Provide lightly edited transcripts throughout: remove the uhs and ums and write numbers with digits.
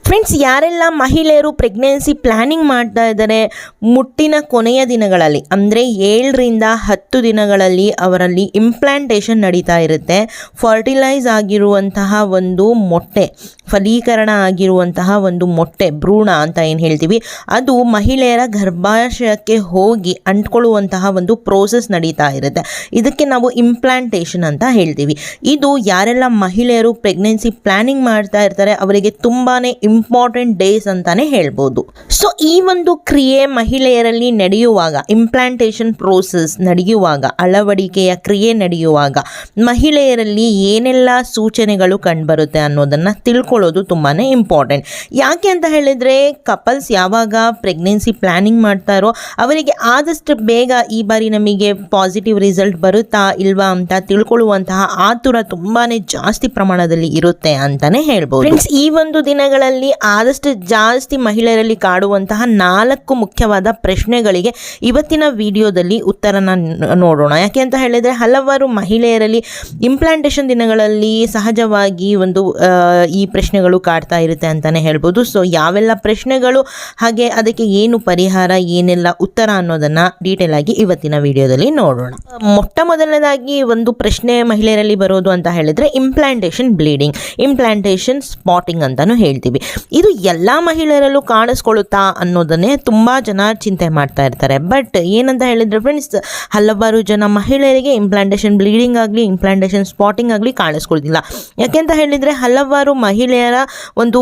Friends, ಯಾರೆಲ್ಲ ಮಹಿಳೆಯರು pregnancy planning ಮಾಡ್ತಾ ಇದ್ದಾರೆ, ಮುಟ್ಟಿನ ಕೊನೆಯ ದಿನಗಳಲ್ಲಿ ಅಂದರೆ 7ರಿಂದ 10 ದಿನಗಳಲ್ಲಿ ಅವರಲ್ಲಿ ಇಂಪ್ಲಾಂಟೇಷನ್ ನಡೀತಾ ಇರುತ್ತೆ. ಫರ್ಟಿಲೈಸ್ ಆಗಿರುವಂತಹ ಒಂದು ಮೊಟ್ಟೆ, ಫಲೀಕರಣ ಆಗಿರುವಂತಹ ಒಂದು ಮೊಟ್ಟೆ, ಭ್ರೂಣ ಅಂತ ಏನು ಹೇಳ್ತೀವಿ, ಅದು ಮಹಿಳೆಯರ ಗರ್ಭಾಶಯಕ್ಕೆ ಹೋಗಿ ಅಂಟ್ಕೊಳ್ಳುವಂತಹ ಒಂದು ಪ್ರೋಸೆಸ್ ನಡೀತಾ ಇರುತ್ತೆ. ಇದಕ್ಕೆ ನಾವು ಇಂಪ್ಲಾಂಟೇಷನ್ ಅಂತ ಹೇಳ್ತೀವಿ. ಇದು ಯಾರೆಲ್ಲ ಮಹಿಳೆಯರು ಪ್ರೆಗ್ನೆನ್ಸಿ ಪ್ಲ್ಯಾನಿಂಗ್ ಮಾಡ್ತಾ ಇರ್ತಾರೆ ಅವರಿಗೆ ತುಂಬಾ ಇಂಪಾರ್ಟೆಂಟ್ ಡೇಸ್ ಅಂತಾನೆ ಹೇಳ್ಬೋದು. ಸೊ ಈ ಒಂದು ಕ್ರಿಯೆ ಮಹಿಳೆಯರಲ್ಲಿ ನಡೆಯುವಾಗ, ಇಂಪ್ಲಾಂಟೇಷನ್ ಪ್ರೋಸೆಸ್ ನಡೆಯುವಾಗ, ಅಳವಡಿಕೆಯ ಕ್ರಿಯೆ ನಡೆಯುವಾಗ ಮಹಿಳೆಯರಲ್ಲಿ ಏನೆಲ್ಲ ಸೂಚನೆಗಳು ಕಂಡುಬರುತ್ತೆ ಅನ್ನೋದನ್ನು ತಿಳ್ಕೊಳ್ಳೋದು ತುಂಬಾ ಇಂಪಾರ್ಟೆಂಟ್. ಯಾಕೆ ಅಂತ ಹೇಳಿದರೆ, ಕಪಲ್ಸ್ ಯಾವಾಗ ಪ್ರೆಗ್ನೆನ್ಸಿ ಪ್ಲ್ಯಾನಿಂಗ್ ಮಾಡ್ತಾರೋ ಅವರಿಗೆ ಆದಷ್ಟು ಬೇಗ ಈ ಬಾರಿ ನಮಗೆ ಪಾಸಿಟಿವ್ ರಿಸಲ್ಟ್ ಬರುತ್ತಾ ಇಲ್ವಾ ಅಂತ ತಿಳ್ಕೊಳ್ಳುವಂತಹ ಆತುರ ತುಂಬಾ ಜಾಸ್ತಿ ಪ್ರಮಾಣದಲ್ಲಿ ಇರುತ್ತೆ ಅಂತಾನೆ ಹೇಳ್ಬೋದು. ಫ್ರೆಂಡ್ಸ್, ಈ ಒಂದು ದಿನಗಳಲ್ಲಿ ಆದಷ್ಟು ಜಾಸ್ತಿ ಮಹಿಳೆಯರಲ್ಲಿ ಕಾಡುವಂತಹ 4 ಮುಖ್ಯವಾದ ಪ್ರಶ್ನೆಗಳಿಗೆ ಇವತ್ತಿನ ವಿಡಿಯೋದಲ್ಲಿ ಉತ್ತರನ ನೋಡೋಣ. ಯಾಕೆ ಅಂತ ಹೇಳಿದರೆ, ಹಲವಾರು ಮಹಿಳೆಯರಲ್ಲಿ ಇಂಪ್ಲಾಂಟೇಷನ್ ದಿನಗಳಲ್ಲಿ ಸಹಜವಾಗಿ ಈ ಪ್ರಶ್ನೆಗಳು ಕಾಡ್ತಾ ಇರುತ್ತೆ ಅಂತಾನೆ ಹೇಳ್ಬೋದು. ಸೊ ಯಾವೆಲ್ಲ ಪ್ರಶ್ನೆಗಳು, ಹಾಗೆ ಅದಕ್ಕೆ ಏನು ಪರಿಹಾರ, ಏನೆಲ್ಲ ಉತ್ತರ ಅನ್ನೋದನ್ನ ಡೀಟೇಲ್ ಆಗಿ ಇವತ್ತಿನ ವಿಡಿಯೋದಲ್ಲಿ ನೋಡೋಣ. ಮೊಟ್ಟ ಮೊದಲನೇದಾಗಿ ಒಂದು ಪ್ರಶ್ನೆ ಮಹಿಳೆಯರಲ್ಲಿ ಬರೋದು ಅಂತ ಹೇಳಿದ್ರೆ ಇಂಪ್ಲಾಂಟೇಷನ್ ಬ್ಲೀಡಿಂಗ್, ಇಂಪ್ಲಾಂಟೇಷನ್ ಸ್ಪಾಟಿಂಗ್ ಅಂತಾನು ಹೇಳ್ತೀವಿ. ಇದು ಎಲ್ಲ ಮಹಿಳೆಯರಲ್ಲೂ ಕಾಣಿಸ್ಕೊಳ್ಳುತ್ತಾ ಅನ್ನೋದನ್ನೇ ತುಂಬ ಜನ ಚಿಂತೆ ಮಾಡ್ತಾ ಇರ್ತಾರೆ. ಬಟ್ ಏನಂತ ಹೇಳಿದ್ರೆ ಫ್ರೆಂಡ್ಸ್, ಹಲವಾರು ಜನ ಮಹಿಳೆಯರಿಗೆ ಇಂಪ್ಲಾಂಟೇಷನ್ ಬ್ಲೀಡಿಂಗ್ ಆಗಲಿ, ಇಂಪ್ಲಾಂಟೇಷನ್ ಸ್ಪಾಟಿಂಗ್ ಆಗಲಿ ಕಾಣಿಸ್ಕೊಳ್ಳೋದಿಲ್ಲ. ಯಾಕೆಂತ ಹೇಳಿದರೆ, ಹಲವಾರು ಮಹಿಳೆಯರ ಒಂದು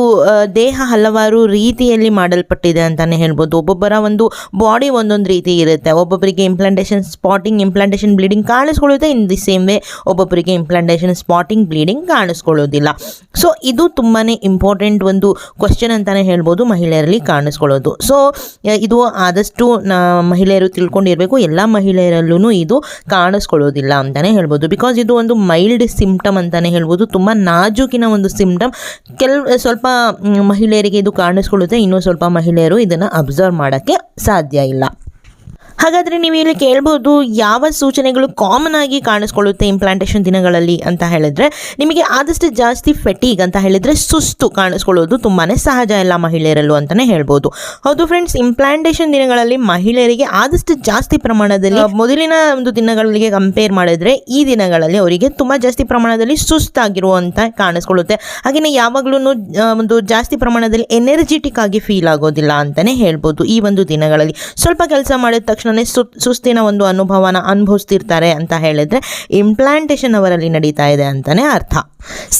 ದೇಹ ಹಲವಾರು ರೀತಿಯಲ್ಲಿ ಮಾಡಲ್ಪಟ್ಟಿದೆ ಅಂತಾನೆ ಹೇಳ್ಬೋದು. ಒಬ್ಬೊಬ್ಬರ ಒಂದು ಬಾಡಿ ಒಂದೊಂದು ರೀತಿ ಇರುತ್ತೆ. ಒಬ್ಬೊಬ್ಬರಿಗೆ ಇಂಪ್ಲಾಂಟೇಷನ್ ಸ್ಪಾಟಿಂಗ್, ಇಂಪ್ಲಾಂಟೇಷನ್ ಬ್ಲೀಡಿಂಗ್ ಕಾಣಿಸ್ಕೊಳ್ಳುತ್ತೆ. ಇನ್ ದಿ ಸೇಮ್ ವೇ ಒಬ್ಬೊಬ್ಬರಿಗೆ ಇಂಪ್ಲಾಂಟೇಷನ್ ಸ್ಪಾಟಿಂಗ್, ಬ್ಲೀಡಿಂಗ್ ಕಾಣಿಸ್ಕೊಳ್ಳೋದಿಲ್ಲ. ಸೊ ಇದು ತುಂಬಾ ಇಂಪಾರ್ಟೆಂಟ್ ಒಂದು ಕ್ವಶನ್ ಅಂತಾನೆ ಹೇಳ್ಬೋದು, ಮಹಿಳೆಯರಲ್ಲಿ ಕಾಣಿಸ್ಕೊಳ್ಳೋದು. ಸೊ ಇದು ಆದಷ್ಟು ಮಹಿಳೆಯರು ತಿಳ್ಕೊಂಡಿರಬೇಕು. ಎಲ್ಲ ಮಹಿಳೆಯರಲ್ಲೂ ಇದು ಕಾಣಿಸ್ಕೊಳ್ಳೋದಿಲ್ಲ ಅಂತಾನೆ ಹೇಳ್ಬೋದು. ಬಿಕಾಸ್ ಇದು ಒಂದು ಮೈಲ್ಡ್ ಸಿಂಪ್ಟಮ್ ಅಂತಾನೆ ಹೇಳ್ಬೋದು, ತುಂಬ ನಾಜೂಕಿನ ಒಂದು ಸಿಂಪ್ಟಮ್. ಸ್ವಲ್ಪ ಮಹಿಳೆಯರಿಗೆ ಇದು ಕಾಣಿಸ್ಕೊಳ್ಳುತ್ತೆ, ಇನ್ನೂ ಸ್ವಲ್ಪ ಮಹಿಳೆಯರು ಇದನ್ನು ಅಬ್ಸರ್ವ್ ಮಾಡೋಕ್ಕೆ ಸಾಧ್ಯ ಇಲ್ಲ. ಹಾಗಾದರೆ ನೀವು ಇಲ್ಲಿ ಕೇಳ್ಬೋದು, ಯಾವ ಸೂಚನೆಗಳು ಕಾಮನ್ ಆಗಿ ಕಾಣಿಸ್ಕೊಳ್ಳುತ್ತೆ ಇಂಪ್ಲಾಂಟೇಷನ್ ದಿನಗಳಲ್ಲಿ ಅಂತ ಹೇಳಿದ್ರೆ, ನಿಮಗೆ ಆದಷ್ಟು ಜಾಸ್ತಿ ಫೆಟೀಗ್ ಅಂತ ಹೇಳಿದರೆ ಸುಸ್ತು ಕಾಣಿಸ್ಕೊಳ್ಳೋದು ತುಂಬಾ ಸಹಜ ಎಲ್ಲ ಮಹಿಳೆಯರಲ್ಲೂ ಅಂತಲೇ ಹೇಳ್ಬೋದು. ಹೌದು ಫ್ರೆಂಡ್ಸ್, ಇಂಪ್ಲಾಂಟೇಷನ್ ದಿನಗಳಲ್ಲಿ ಮಹಿಳೆಯರಿಗೆ ಆದಷ್ಟು ಜಾಸ್ತಿ ಪ್ರಮಾಣದಲ್ಲಿ ಮೊದಲಿನ ಒಂದು ದಿನಗಳಿಗೆ ಕಂಪೇರ್ ಮಾಡಿದ್ರೆ ಈ ದಿನಗಳಲ್ಲಿ ಅವರಿಗೆ ತುಂಬ ಜಾಸ್ತಿ ಪ್ರಮಾಣದಲ್ಲಿ ಸುಸ್ತಾಗಿರುವಂಥ ಕಾಣಿಸ್ಕೊಳ್ಳುತ್ತೆ. ಹಾಗೆಯೇ ಯಾವಾಗಲೂ ಒಂದು ಜಾಸ್ತಿ ಪ್ರಮಾಣದಲ್ಲಿ ಎನರ್ಜೆಟಿಕ್ ಆಗಿ ಫೀಲ್ ಆಗೋದಿಲ್ಲ ಅಂತಲೇ ಹೇಳ್ಬೋದು. ಈ ಒಂದು ದಿನಗಳಲ್ಲಿ ಸ್ವಲ್ಪ ಕೆಲಸ ಮಾಡಿದ ತಕ್ಷಣ ಸುಸ್ತಿನ ಒಂದು ಅನುಭವನ ಅನುಭವಿಸ್ತಿರ್ತಾರೆ ಅಂತ ಹೇಳಿದ್ರೆ ಇಂಪ್ಲಾಂಟೇಷನ್ ಅವರಲ್ಲಿ ನಡೀತಾ ಇದೆ ಅಂತಾನೆ ಅರ್ಥ.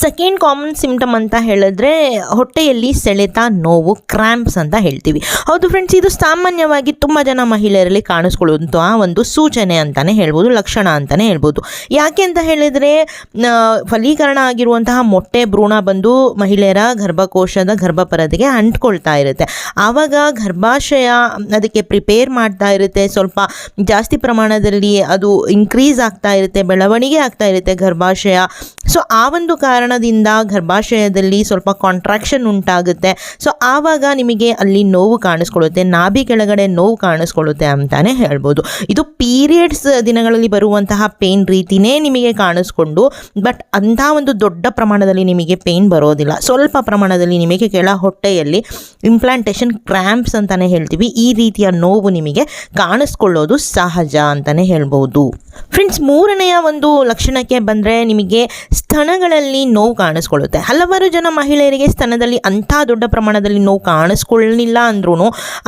ಸೆಕೆಂಡ್ ಕಾಮನ್ ಸಿಂಪ್ಟಮ್ ಅಂತ ಹೇಳಿದ್ರೆ ಹೊಟ್ಟೆಯಲ್ಲಿ ಸೆಳೆತ, ನೋವು, ಕ್ರ್ಯಾಂಪ್ಸ್ ಅಂತ ಹೇಳ್ತೀವಿ. ಹೌದು ಫ್ರೆಂಡ್ಸ್, ಇದು ಸಾಮಾನ್ಯವಾಗಿ ತುಂಬ ಜನ ಮಹಿಳೆಯರಲ್ಲಿ ಕಾಣಿಸ್ಕೊಳ್ಳುವಂತಹ ಒಂದು ಸೂಚನೆ ಅಂತಾನೆ ಹೇಳ್ಬೋದು, ಲಕ್ಷಣ ಅಂತಾನೆ ಹೇಳ್ಬೋದು. ಯಾಕೆ ಅಂತ ಹೇಳಿದ್ರೆ, ಫಲೀಕರಣ ಆಗಿರುವಂತಹ ಮೊಟ್ಟೆ, ಭ್ರೂಣ ಬಂದು ಮಹಿಳೆಯರ ಗರ್ಭಕೋಶದ ಗರ್ಭಪರದೆಗೆ ಅಂಟ್ಕೊಳ್ತಾ ಇರುತ್ತೆ. ಆವಾಗ ಗರ್ಭಾಶಯ ಅದಕ್ಕೆ ಪ್ರಿಪೇರ್ ಮಾಡ್ತಾ ಇರುತ್ತೆ. ಸ್ವಲ್ಪ ಜಾಸ್ತಿ ಪ್ರಮಾಣದಲ್ಲಿ ಅದು ಇನ್ಕ್ರೀಸ್ ಆಗ್ತಾ ಇರುತ್ತೆ, ಬೆಳವಣಿಗೆ ಆಗ್ತಾ ಇರುತ್ತೆ ಗರ್ಭಾಶಯ. ಸೊ ಆ ಒಂದು ಕಾರಣದಿಂದ ಗರ್ಭಾಶಯದಲ್ಲಿ ಸ್ವಲ್ಪ ಕಾಂಟ್ರಾಕ್ಷನ್ ಉಂಟಾಗುತ್ತೆ. ಸೊ ಆವಾಗ ನಿಮಗೆ ಅಲ್ಲಿ ನೋವು ಕಾಣಿಸ್ಕೊಳ್ಳುತ್ತೆ, ನಾಭಿ ಕೆಳಗಡೆ ನೋವು ಕಾಣಿಸ್ಕೊಳ್ಳುತ್ತೆ ಅಂತಾನೆ ಹೇಳ್ಬೋದು. ಇದು ಪೀರಿಯಡ್ಸ್ ದಿನಗಳಲ್ಲಿ ಬರುವಂತಹ ಪೇನ್ ರೀತಿನೇ ನಿಮಗೆ ಕಾಣಿಸ್ಕೊಂಡು, ಬಟ್ ಅಂಥ ಒಂದು ದೊಡ್ಡ ಪ್ರಮಾಣದಲ್ಲಿ ನಿಮಗೆ ಪೇನ್ ಬರೋದಿಲ್ಲ. ಸ್ವಲ್ಪ ಪ್ರಮಾಣದಲ್ಲಿ ನಿಮಗೆ ಕೆಳ ಹೊಟ್ಟೆಯಲ್ಲಿ ಇಂಪ್ಲಾಂಟೇಷನ್ ಕ್ರ್ಯಾಂಪ್ಸ್ ಅಂತಾನೆ ಹೇಳ್ತೀವಿ, ಈ ರೀತಿಯ ನೋವು ನಿಮಗೆ ಕಾಣಿಸ್ಕೊಳ್ಳೋದು ಸಹಜ ಅಂತಾನೆ ಹೇಳ್ಬೋದು. ಫ್ರೆಂಡ್ಸ್, ಮೂರನೆಯ ಒಂದು ಲಕ್ಷಣಕ್ಕೆ ಬಂದರೆ ನಿಮಗೆ ಸ್ತನಗಳಲ್ಲಿ ನೋವು ಕಾಣಿಸ್ಕೊಳ್ಳುತ್ತೆ. ಹಲವಾರು ಜನ ಮಹಿಳೆಯರಿಗೆ ಸ್ತನದಲ್ಲಿ ಅಂಥ ದೊಡ್ಡ ಪ್ರಮಾಣದಲ್ಲಿ ನೋವು ಕಾಣಿಸ್ಕೊಳ್ಳಿಲ್ಲ ಅಂದ್ರೂ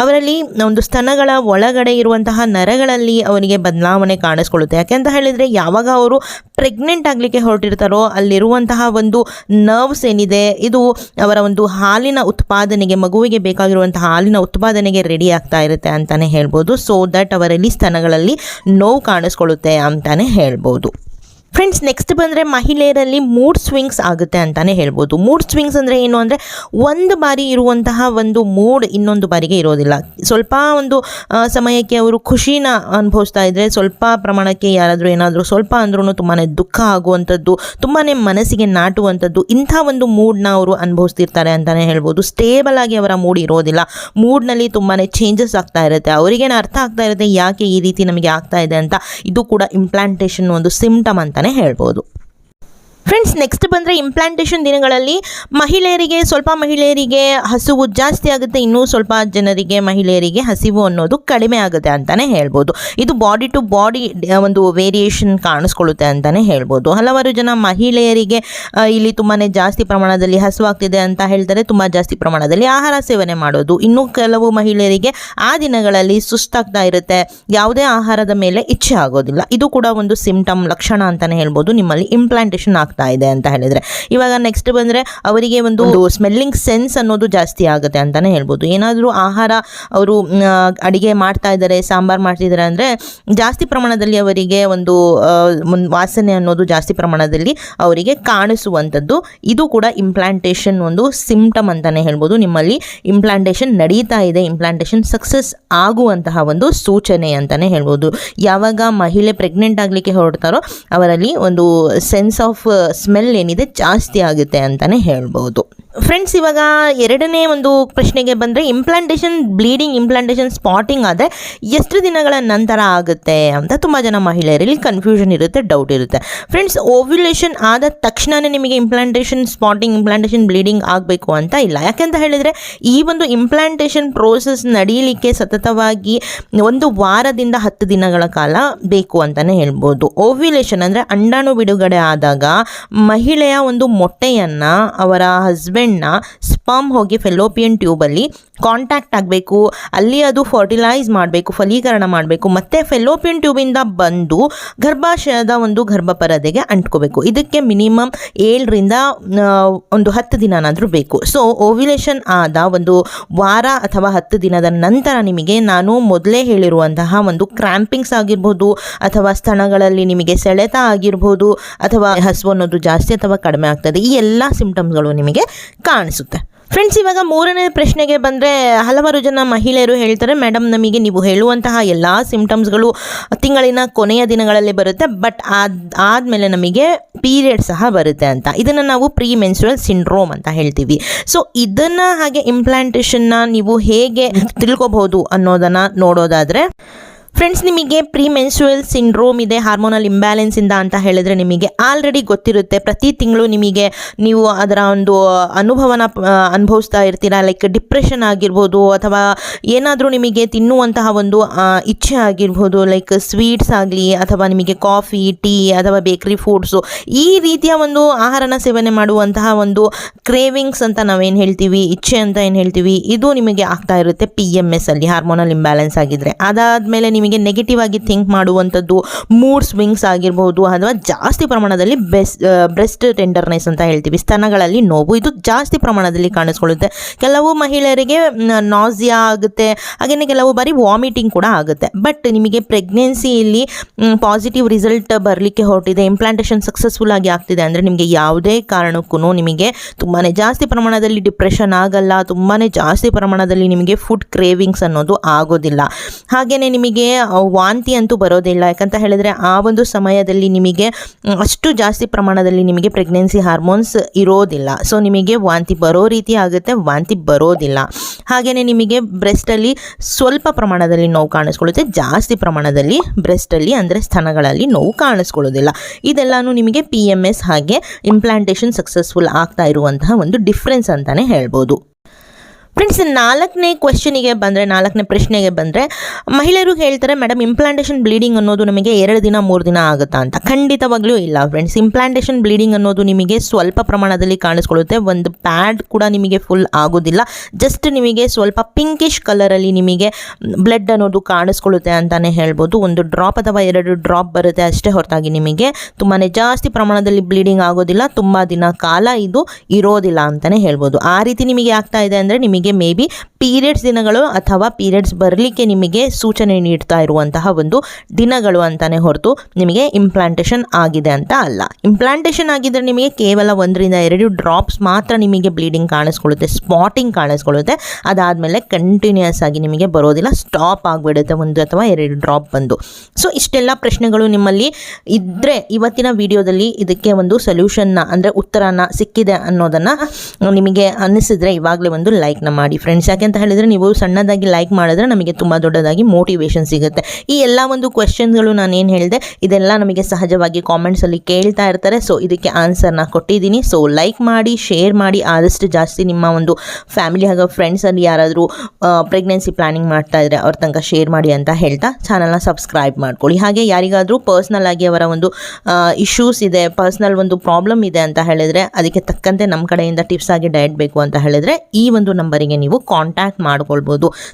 ಅವರಲ್ಲಿ ಒಂದು ಸ್ತನಗಳ ಒಳಗಡೆ ಇರುವಂತಹ ನರಗಳಲ್ಲಿ ಅವರಿಗೆ ಬದಲಾವಣೆ ಕಾಣಿಸ್ಕೊಳ್ಳುತ್ತೆ. ಯಾಕೆಂತ ಹೇಳಿದರೆ, ಯಾವಾಗ ಅವರು ಪ್ರೆಗ್ನೆಂಟ್ ಆಗಲಿಕ್ಕೆ ಹೊರಟಿರ್ತಾರೋ ಅಲ್ಲಿರುವಂತಹ ಒಂದು ನರ್ವ್ಸ್ ಏನಿದೆ, ಇದು ಅವರ ಒಂದು ಹಾಲಿನ ಉತ್ಪಾದನೆಗೆ, ಮಗುವಿಗೆ ಬೇಕಾಗಿರುವಂತಹ ಹಾಲಿನ ಉತ್ಪಾದನೆಗೆ ರೆಡಿ ಆಗ್ತಾ ಇರುತ್ತೆ ಅಂತಾನೆ ಹೇಳ್ಬೋದು. ಸೊ ದಟ್ ಅವರಲ್ಲಿ ಸ್ತನಗಳಲ್ಲಿ ನೋವು ಕಾಣಿಸ್ಕೊಳ್ಳುತ್ತೆ ಅಂತಾನೆ ಹೇಳ್ಬೋದು. ಫ್ರೆಂಡ್ಸ್, ನೆಕ್ಸ್ಟ್ ಬಂದರೆ ಮಹಿಳೆಯರಲ್ಲಿ ಮೂಡ್ ಸ್ವಿಂಗ್ಸ್ ಆಗುತ್ತೆ ಅಂತಾನೆ ಹೇಳ್ಬೋದು. ಮೂಡ್ ಸ್ವಿಂಗ್ಸ್ ಅಂದರೆ ಏನು ಅಂದರೆ, ಒಂದು ಬಾರಿ ಇರುವಂತಹ ಒಂದು ಮೂಡ್ ಇನ್ನೊಂದು ಬಾರಿಗೆ ಇರೋದಿಲ್ಲ. ಸ್ವಲ್ಪ ಒಂದು ಸಮಯಕ್ಕೆ ಅವರು ಖುಷಿನ ಅನುಭವಿಸ್ತಾ ಇದ್ದರೆ, ಸ್ವಲ್ಪ ಪ್ರಮಾಣಕ್ಕೆ ಯಾರಾದರೂ ಏನಾದರೂ ಸ್ವಲ್ಪ ಅಂದ್ರೂ ತುಂಬಾ ದುಃಖ ಆಗುವಂಥದ್ದು, ತುಂಬಾ ಮನಸ್ಸಿಗೆ ನಾಟುವಂಥದ್ದು, ಇಂಥ ಒಂದು ಮೂಡ್ನ ಅವರು ಅನುಭವಿಸ್ತಿರ್ತಾರೆ ಅಂತಲೇ ಹೇಳ್ಬೋದು. ಸ್ಟೇಬಲ್ ಆಗಿ ಅವರ ಮೂಡ್ ಇರೋದಿಲ್ಲ, ಮೂಡ್ನಲ್ಲಿ ತುಂಬಾ ಚೇಂಜಸ್ ಆಗ್ತಾ ಇರುತ್ತೆ. ಅವರಿಗೇನು ಅರ್ಥ ಆಗ್ತಾ ಇರುತ್ತೆ ಯಾಕೆ ಈ ರೀತಿ ನಮಗೆ ಆಗ್ತಾ ಇದೆ ಅಂತ. ಇದು ಕೂಡ ಇಂಪ್ಲಾಂಟೇಷನ್ ಒಂದು ಸಿಂಪ್ಟಮ್ ಅಂತಾನೆ ಹೇಳ್ಬೋದು. ಫ್ರೆಂಡ್ಸ್, ನೆಕ್ಸ್ಟ್ ಬಂದರೆ ಇಂಪ್ಲಾಂಟೇಷನ್ ದಿನಗಳಲ್ಲಿ ಸ್ವಲ್ಪ ಮಹಿಳೆಯರಿಗೆ ಹಸಿವು ಜಾಸ್ತಿ ಆಗುತ್ತೆ, ಇನ್ನೂ ಸ್ವಲ್ಪ ಮಹಿಳೆಯರಿಗೆ ಹಸಿವು ಅನ್ನೋದು ಕಡಿಮೆ ಆಗುತ್ತೆ ಅಂತಲೇ ಹೇಳ್ಬೋದು. ಇದು ಬಾಡಿ ಟು ಬಾಡಿ ಒಂದು ವೇರಿಯೇಷನ್ ಕಾಣಿಸ್ಕೊಳ್ಳುತ್ತೆ ಅಂತಲೇ ಹೇಳ್ಬೋದು. ಹಲವಾರು ಜನ ಮಹಿಳೆಯರಿಗೆ ಇಲ್ಲಿ ತುಂಬಾ ಜಾಸ್ತಿ ಪ್ರಮಾಣದಲ್ಲಿ ಹಸಿವಾಗ್ತಿದೆ ಅಂತ ಹೇಳ್ತಾರೆ, ತುಂಬ ಜಾಸ್ತಿ ಪ್ರಮಾಣದಲ್ಲಿ ಆಹಾರ ಸೇವನೆ ಮಾಡೋದು. ಇನ್ನೂ ಕೆಲವು ಮಹಿಳೆಯರಿಗೆ ಆ ದಿನಗಳಲ್ಲಿ ಸುಸ್ತಾಗ್ತಾ ಇರುತ್ತೆ, ಯಾವುದೇ ಆಹಾರದ ಮೇಲೆ ಇಚ್ಛೆ ಆಗೋದಿಲ್ಲ. ಇದು ಕೂಡ ಒಂದು ಸಿಂಪ್ಟಮ್, ಲಕ್ಷಣ ಅಂತಲೇ ಹೇಳ್ಬೋದು ನಿಮ್ಮಲ್ಲಿ ಇಂಪ್ಲಾಂಟೇಷನ್ ಆಗ್ತಾ ಇದೆ ಅಂತ ಹೇಳಿದ್ರೆ. ಇವಾಗ ನೆಕ್ಸ್ಟ್ ಬಂದರೆ ಅವರಿಗೆ ಒಂದು ಸ್ಮೆಲ್ಲಿಂಗ್ ಸೆನ್ಸ್ ಅನ್ನೋದು ಜಾಸ್ತಿ ಆಗುತ್ತೆ ಅಂತಲೇ ಹೇಳ್ಬೋದು. ಏನಾದರೂ ಆಹಾರ ಅವರು ಅಡಿಗೆ ಮಾಡ್ತಾ ಇದ್ದಾರೆ, ಸಾಂಬಾರು ಮಾಡ್ತಿದ್ದಾರೆ ಅಂದರೆ ಜಾಸ್ತಿ ಪ್ರಮಾಣದಲ್ಲಿ ಅವರಿಗೆ ಒಂದು ವಾಸನೆ ಅನ್ನೋದು ಜಾಸ್ತಿ ಪ್ರಮಾಣದಲ್ಲಿ ಅವರಿಗೆ ಕಾಣಿಸುವಂಥದ್ದು. ಇದು ಕೂಡ ಇಂಪ್ಲಾಂಟೇಷನ್ ಒಂದು ಸಿಂಪ್ಟಮ್ ಅಂತಲೇ ಹೇಳ್ಬೋದು. ನಿಮ್ಮಲ್ಲಿ ಇಂಪ್ಲಾಂಟೇಷನ್ ನಡೀತಾ ಇದೆ, ಇಂಪ್ಲಾಂಟೇಷನ್ ಸಕ್ಸಸ್ ಆಗುವಂತಹ ಒಂದು ಸೂಚನೆ ಅಂತಲೇ ಹೇಳ್ಬೋದು. ಯಾವಾಗ ಮಹಿಳೆ ಪ್ರೆಗ್ನೆಂಟ್ ಆಗಲಿಕ್ಕೆ ಹೊರಡ್ತಾರೋ ಅವರಲ್ಲಿ ಒಂದು ಸೆನ್ಸ್ ಆಫ್ ಸ್ಮೆಲ್ ಏನಿದೆ ಜಾಸ್ತಿ ಆಗುತ್ತೆ ಅಂತಲೇ ಹೇಳ್ಬೋದು. ಫ್ರೆಂಡ್ಸ್, ಇವಾಗ ಎರಡನೇ ಒಂದು ಪ್ರಶ್ನೆಗೆ ಬಂದರೆ ಇಂಪ್ಲಾಂಟೇಷನ್ ಬ್ಲೀಡಿಂಗ್, ಇಂಪ್ಲಾಂಟೇಷನ್ ಸ್ಪಾಟಿಂಗ್ ಆದರೆ ಎಷ್ಟು ದಿನಗಳ ನಂತರ ಆಗುತ್ತೆ ಅಂತ ತುಂಬ ಜನ ಮಹಿಳೆಯರಲ್ಲಿ ಕನ್ಫ್ಯೂಷನ್ ಇರುತ್ತೆ, ಡೌಟ್ ಇರುತ್ತೆ. ಫ್ರೆಂಡ್ಸ್, ಓವ್ಯುಲೇಷನ್ ಆದ ತಕ್ಷಣವೇ ನಿಮಗೆ ಇಂಪ್ಲಾಂಟೇಷನ್ ಸ್ಪಾಟಿಂಗ್, ಇಂಪ್ಲಾಂಟೇಷನ್ ಬ್ಲೀಡಿಂಗ್ ಆಗಬೇಕು ಅಂತ ಇಲ್ಲ. ಯಾಕೆಂತ ಹೇಳಿದರೆ ಈ ಒಂದು ಇಂಪ್ಲಾಂಟೇಷನ್ ಪ್ರೋಸೆಸ್ ನಡೀಲಿಕ್ಕೆ ಸತತವಾಗಿ 1 ವಾರದಿಂದ 10 ದಿನಗಳ ಕಾಲ ಬೇಕು ಅಂತಲೇ ಹೇಳ್ಬೋದು. ಓವ್ಯುಲೇಷನ್ ಅಂದರೆ ಅಂಡಾಣು ಬಿಡುಗಡೆ ಆದಾಗ ಮಹಿಳೆಯ ಒಂದು ಮೊಟ್ಟೆಯನ್ನು ಅವರ ಹಸ್ಬೆಂಡ್ನ ಸ್ಪರ್ಮ್ ಹೋಗಿ ಫೆಲೋಪಿಯನ್ ಟ್ಯೂಬಲ್ಲಿ ಕಾಂಟ್ಯಾಕ್ಟ್ ಆಗಬೇಕು, ಅಲ್ಲಿ ಅದು ಫರ್ಟಿಲೈಸ್ ಮಾಡಬೇಕು, ಫಲೀಕರಣ ಮಾಡಬೇಕು, ಮತ್ತು ಫೆಲೋಪಿಯನ್ ಟ್ಯೂಬಿಂದ ಬಂದು ಗರ್ಭಾಶಯದ ಒಂದು ಗರ್ಭಪರದೆಗೆ ಅಂಟ್ಕೋಬೇಕು. ಇದಕ್ಕೆ ಮಿನಿಮಮ್ 7ರಿಂದ ಒಂದು 10 ದಿನನಾದರೂ ಬೇಕು. ಸೊ ಓವ್ಯುಲೇಷನ್ ಆದ 1 ವಾರ ಅಥವಾ 10 ದಿನದ ನಂತರ ನಿಮಗೆ ನಾನು ಮೊದಲೇ ಹೇಳಿರುವಂತಹ ಒಂದು ಕ್ರ್ಯಾಂಪಿಂಗ್ಸ್ ಆಗಿರ್ಬೋದು, ಅಥವಾ ಸ್ತನಗಳಲ್ಲಿ ನಿಮಗೆ ಸೆಳೆತ ಆಗಿರ್ಬೋದು, ಅಥವಾ ಹಸಿವು ಅನ್ನೋದು ಜಾಸ್ತಿ ಅಥವಾ ಕಡಿಮೆ ಆಗ್ತದೆ, ಈ ಎಲ್ಲ ಸಿಂಪ್ಟಮ್ಸ್ಗಳು ನಿಮಗೆ ಕಾಣಿಸುತ್ತೆ. ಫ್ರೆಂಡ್ಸ್, ಇವಾಗ 3ನೇ ಪ್ರಶ್ನೆಗೆ ಬಂದರೆ ಹಲವಾರು ಜನ ಮಹಿಳೆಯರು ಹೇಳ್ತಾರೆ, ಮೇಡಮ್ ನಮಗೆ ನೀವು ಹೇಳುವಂತಹ ಎಲ್ಲ ಸಿಂಪ್ಟಮ್ಸ್ಗಳು ತಿಂಗಳಿನ ಕೊನೆಯ ದಿನಗಳಲ್ಲಿ ಬರುತ್ತೆ, ಬಟ್ ಆದಮೇಲೆ ನಮಗೆ ಪೀರಿಯಡ್ ಸಹ ಬರುತ್ತೆ ಅಂತ. ಇದನ್ನು ನಾವು ಪ್ರೀ ಮೆನ್ಸ್ಟ್ರುಯಲ್ ಸಿಂಡ್ರೋಮ್ ಅಂತ ಹೇಳ್ತೀವಿ. ಸೊ ಇದನ್ನು ಹಾಗೆ ಇಂಪ್ಲಾಂಟೇಷನ್ನ ನೀವು ಹೇಗೆ ತಿಳ್ಕೊಬಹುದು ಅನ್ನೋದನ್ನು ನೋಡೋದಾದರೆ, ಫ್ರೆಂಡ್ಸ್, ನಿಮಗೆ ಪ್ರೀ ಮೆನ್ಸ್ಟ್ರುಯಲ್ ಸಿಂಡ್ರೋಮ್ ಇದೆ ಹಾರ್ಮೋನಲ್ ಇಂಬ್ಯಾಲೆನ್ಸಿಂದ ಅಂತ ಹೇಳಿದರೆ ನಿಮಗೆ ಆಲ್ರೆಡಿ ಗೊತ್ತಿರುತ್ತೆ. ಪ್ರತಿ ತಿಂಗಳು ನೀವು ಅದರ ಒಂದು ಅನುಭವಿಸ್ತಾ ಇರ್ತೀರಾ. ಲೈಕ್ ಡಿಪ್ರೆಷನ್ ಆಗಿರ್ಬೋದು, ಅಥವಾ ಏನಾದರೂ ನಿಮಗೆ ತಿನ್ನುವಂತಹ ಒಂದು ಇಚ್ಛೆ ಆಗಿರ್ಬೋದು, ಲೈಕ್ ಸ್ವೀಟ್ಸ್ ಆಗಲಿ, ಅಥವಾ ನಿಮಗೆ ಕಾಫಿ, ಟೀ ಅಥವಾ ಬೇಕ್ರಿ ಫುಡ್ಸು, ಈ ರೀತಿಯ ಒಂದು ಆಹಾರನ ಸೇವನೆ ಮಾಡುವಂತಹ ಒಂದು ಕ್ರೇವಿಂಗ್ಸ್ ಅಂತ ನಾವೇನು ಹೇಳ್ತೀವಿ, ಇಚ್ಛೆ ಅಂತ ಏನು ಹೇಳ್ತೀವಿ, ಇದು ನಿಮಗೆ ಆಗ್ತಾ ಇರುತ್ತೆ PMS ಅಲ್ಲಿ, ಹಾರ್ಮೋನಲ್ ಇಂಬ್ಯಾಲೆನ್ಸ್ ಆಗಿದ್ದರೆ. ಅದಾದಮೇಲೆ ನಿಮಗೆ ನೆಗೆಟಿವ್ ಆಗಿ ಥಿಂಕ್ ಮಾಡುವಂಥದ್ದು, ಮೂಡ್ ಸ್ವಿಂಗ್ಸ್ ಆಗಿರ್ಬೋದು, ಅಥವಾ ಜಾಸ್ತಿ ಪ್ರಮಾಣದಲ್ಲಿ ಬ್ರೆಸ್ಟ್ ಟೆಂಡರ್ನೆಸ್ ಅಂತ ಹೇಳ್ತೀವಿ, ಸ್ತನಗಳಲ್ಲಿ ನೋವು, ಇದು ಜಾಸ್ತಿ ಪ್ರಮಾಣದಲ್ಲಿ ಕಾಣಿಸ್ಕೊಳ್ಳುತ್ತೆ. ಕೆಲವು ಮಹಿಳೆಯರಿಗೆ ನಾಸಿಯಾ ಆಗುತ್ತೆ, ಹಾಗೆಯೇ ಕೆಲವು ಬಾರಿ ವಾಮಿಟಿಂಗ್ ಕೂಡ ಆಗುತ್ತೆ. ಬಟ್ ನಿಮಗೆ ಪ್ರೆಗ್ನೆನ್ಸಿಯಲ್ಲಿ ಪಾಸಿಟಿವ್ ರಿಸಲ್ಟ್ ಬರಲಿಕ್ಕೆ ಹೊರಟಿದೆ, ಇಂಪ್ಲಾಂಟೇಷನ್ ಸಕ್ಸಸ್ಫುಲ್ ಆಗಿ ಆಗ್ತಿದೆ ಅಂದರೆ ನಿಮಗೆ ಯಾವುದೇ ಕಾರಣಕ್ಕೂ ನಿಮಗೆ ತುಂಬಾ ಜಾಸ್ತಿ ಪ್ರಮಾಣದಲ್ಲಿ ಡಿಪ್ರೆಷನ್ ಆಗಲ್ಲ, ತುಂಬಾ ಜಾಸ್ತಿ ಪ್ರಮಾಣದಲ್ಲಿ ನಿಮಗೆ ಫುಡ್ ಕ್ರೇವಿಂಗ್ಸ್ ಅನ್ನೋದು ಆಗೋದಿಲ್ಲ. ಹಾಗೆಯೇ ನಿಮಗೆ ವಾಂತಿ ಅಂತೂ ಬರೋದಿಲ್ಲ. ಯಾಕಂತ ಹೇಳಿದರೆ ಆ ಒಂದು ಸಮಯದಲ್ಲಿ ನಿಮಗೆ ಅಷ್ಟು ಜಾಸ್ತಿ ಪ್ರಮಾಣದಲ್ಲಿ ನಿಮಗೆ ಪ್ರೆಗ್ನೆನ್ಸಿ ಹಾರ್ಮೋನ್ಸ್ ಇರೋದಿಲ್ಲ. ಸೊ ನಿಮಗೆ ವಾಂತಿ ಬರೋ ರೀತಿ ಆಗುತ್ತೆ, ವಾಂತಿ ಬರೋದಿಲ್ಲ. ಹಾಗೆಯೇ ನಿಮಗೆ ಬ್ರೆಸ್ಟಲ್ಲಿ ಸ್ವಲ್ಪ ಪ್ರಮಾಣದಲ್ಲಿ ನೋವು ಕಾಣಿಸ್ಕೊಳ್ಳುತ್ತೆ, ಜಾಸ್ತಿ ಪ್ರಮಾಣದಲ್ಲಿ ಬ್ರೆಸ್ಟಲ್ಲಿ ಅಂದರೆ ಸ್ತನಗಳಲ್ಲಿ ನೋವು ಕಾಣಿಸ್ಕೊಳ್ಳೋದಿಲ್ಲ. ಇದೆಲ್ಲನೂ ನಿಮಗೆ PMS ಹಾಗೆ ಇಂಪ್ಲಾಂಟೇಷನ್ ಸಕ್ಸಸ್ಫುಲ್ ಆಗ್ತಾ ಇರುವಂತಹ ಒಂದು ಡಿಫ್ರೆನ್ಸ್ ಅಂತಲೇ ಹೇಳ್ಬೋದು. ಫ್ರೆಂಡ್ಸ್, 4ನೇ ಪ್ರಶ್ನೆಗೆ ಬಂದರೆ ಮಹಿಳೆಯರು ಹೇಳ್ತಾರೆ, ಮೇಡಮ್ ಇಂಪ್ಲಾಂಟೇಷನ್ ಬ್ಲೀಡಿಂಗ್ ಅನ್ನೋದು ನಮಗೆ 2 ದಿನ 3 ದಿನ ಆಗುತ್ತಾ ಅಂತ. ಖಂಡಿತವಾಗ್ಲೂ ಇಲ್ಲ ಫ್ರೆಂಡ್ಸ್. ಇಂಪ್ಲಾಂಟೇಷನ್ ಬ್ಲೀಡಿಂಗ್ ಅನ್ನೋದು ನಿಮಗೆ ಸ್ವಲ್ಪ ಪ್ರಮಾಣದಲ್ಲಿ ಕಾಣಿಸ್ಕೊಳ್ಳುತ್ತೆ, ಒಂದು ಪ್ಯಾಡ್ ಕೂಡ ನಿಮಗೆ ಫುಲ್ ಆಗೋದಿಲ್ಲ, ಜಸ್ಟ್ ನಿಮಗೆ ಸ್ವಲ್ಪ ಪಿಂಕಿಶ್ ಕಲರಲ್ಲಿ ನಿಮಗೆ ಬ್ಲಡ್ ಅನ್ನೋದು ಕಾಣಿಸ್ಕೊಳ್ಳುತ್ತೆ ಅಂತಲೇ ಹೇಳ್ಬೋದು. 1 ಡ್ರಾಪ್ ಅಥವಾ 2 ಡ್ರಾಪ್ ಬರುತ್ತೆ ಅಷ್ಟೇ ಹೊರತಾಗಿ ನಿಮಗೆ ತುಂಬಾ ಜಾಸ್ತಿ ಪ್ರಮಾಣದಲ್ಲಿ ಬ್ಲೀಡಿಂಗ್ ಆಗೋದಿಲ್ಲ, ತುಂಬ ದಿನ ಕಾಲ ಇದು ಇರೋದಿಲ್ಲ ಅಂತಲೇ ಹೇಳ್ಬೋದು. ಆ ರೀತಿ ನಿಮಗೆ ಆಗ್ತಾ ಇದೆ ಅಂದರೆ ನಿಮಗೆ ಮೇ ಬಿ ಪೀರಿಯಡ್ಸ್ ದಿನಗಳು ಅಥವಾ ಪೀರಿಯಡ್ಸ್ ಬರಲಿಕ್ಕೆ ನಿಮಗೆ ಸೂಚನೆ ನೀಡ್ತಾ ಇರುವಂತಹ ಒಂದು ದಿನಗಳು ಅಂತಾನೆ ಹೊರತು ನಿಮಗೆ ಇಂಪ್ಲಾಂಟೇಷನ್ ಆಗಿದೆ ಅಂತ ಅಲ್ಲ. ಇಂಪ್ಲಾಂಟೇಷನ್ ಆಗಿದ್ರೆ ನಿಮಗೆ ಕೇವಲ 1 ರಿಂದ 2 ಡ್ರಾಪ್ಸ್ ಮಾತ್ರ ನಿಮಗೆ ಬ್ಲೀಡಿಂಗ್ ಕಾಣಿಸ್ಕೊಳ್ಳುತ್ತೆ, ಸ್ಪಾಟಿಂಗ್ ಕಾಣಿಸ್ಕೊಳ್ಳುತ್ತೆ. ಅದಾದಮೇಲೆ ಕಂಟಿನ್ಯೂಸ್ ಆಗಿ ನಿಮಗೆ ಬರೋದಿಲ್ಲ, ಸ್ಟಾಪ್ ಆಗಿಬಿಡುತ್ತೆ 1 ಅಥವಾ 2 ಡ್ರಾಪ್ ಬಂದು. ಸೊ ಇಷ್ಟೆಲ್ಲ ಪ್ರಶ್ನೆಗಳು ನಿಮ್ಮಲ್ಲಿ ಇದ್ದರೆ ಇವತ್ತಿನ ವಿಡಿಯೋದಲ್ಲಿ ಇದಕ್ಕೆ ಒಂದು ಸೊಲ್ಯೂಷನ್ನ ಅಂದರೆ ಉತ್ತರನ ಸಿಕ್ಕಿದೆ ಅನ್ನೋದನ್ನು ನಿಮಗೆ ಅನ್ನಿಸಿದ್ರೆ ಇವಾಗಲೇ ಒಂದು ಲೈಕ್ನ ಮಾಡಿ ಫ್ರೆಂಡ್ಸ್. ಯಾಕೆ ಅಂತ ಹೇಳಿದರೆ ನೀವು ಸಣ್ಣದಾಗಿ ಲೈಕ್ ಮಾಡಿದ್ರೆ ನಮಗೆ ತುಂಬ ದೊಡ್ಡದಾಗಿ ಮೋಟಿವೇಶನ್ ಸಿಗುತ್ತೆ. ಈ ಎಲ್ಲ ಒಂದು ಕ್ವೆಶ್ಚನ್ಗಳು ನಾನೇನು ಹೇಳಿದೆ ಇದೆಲ್ಲ ನಮಗೆ ಸಹಜವಾಗಿ ಕಾಮೆಂಟ್ಸಲ್ಲಿ ಕೇಳ್ತಾ ಇರ್ತಾರೆ. ಸೊ ಇದಕ್ಕೆ ಆನ್ಸರ್ನ ಕೊಟ್ಟಿದ್ದೀನಿ. ಸೊ ಲೈಕ್ ಮಾಡಿ, ಶೇರ್ ಮಾಡಿ, ಆದಷ್ಟು ಜಾಸ್ತಿ ನಿಮ್ಮ ಒಂದು ಫ್ಯಾಮಿಲಿ ಹಾಗೂ ಫ್ರೆಂಡ್ಸಲ್ಲಿ ಯಾರಾದರೂ ಪ್ರೆಗ್ನೆನ್ಸಿ ಪ್ಲಾನಿಂಗ್ ಮಾಡ್ತಾ ಇದ್ದರೆ ಅವ್ರ ತನಕ ಶೇರ್ ಮಾಡಿ ಅಂತ ಹೇಳ್ತಾ ಚಾನಲ್ನ ಸಬ್ಸ್ಕ್ರೈಬ್ ಮಾಡ್ಕೊಳ್ಳಿ. ಹಾಗೆ ಯಾರಿಗಾದರೂ ಪರ್ಸ್ನಲ್ ಆಗಿ ಅವರ ಒಂದು ಇಶ್ಯೂಸ್ ಇದೆ, ಪರ್ಸ್ನಲ್ ಒಂದು ಪ್ರಾಬ್ಲಮ್ ಇದೆ ಅಂತ ಹೇಳಿದರೆ ಅದಕ್ಕೆ ತಕ್ಕಂತೆ ನಮ್ಮ ಕಡೆಯಿಂದ ಟಿಪ್ಸ್ ಆಗಿ ಡಯಟ್ ಬೇಕು ಅಂತ ಹೇಳಿದರೆ ಈ ಒಂದು ನಂಬರಿಗೆ ನೀವು ಕಾಂಟ್ಯಾಕ್ಟ್ ಮಾಡ್ಕೊಳ್ಬೋದು.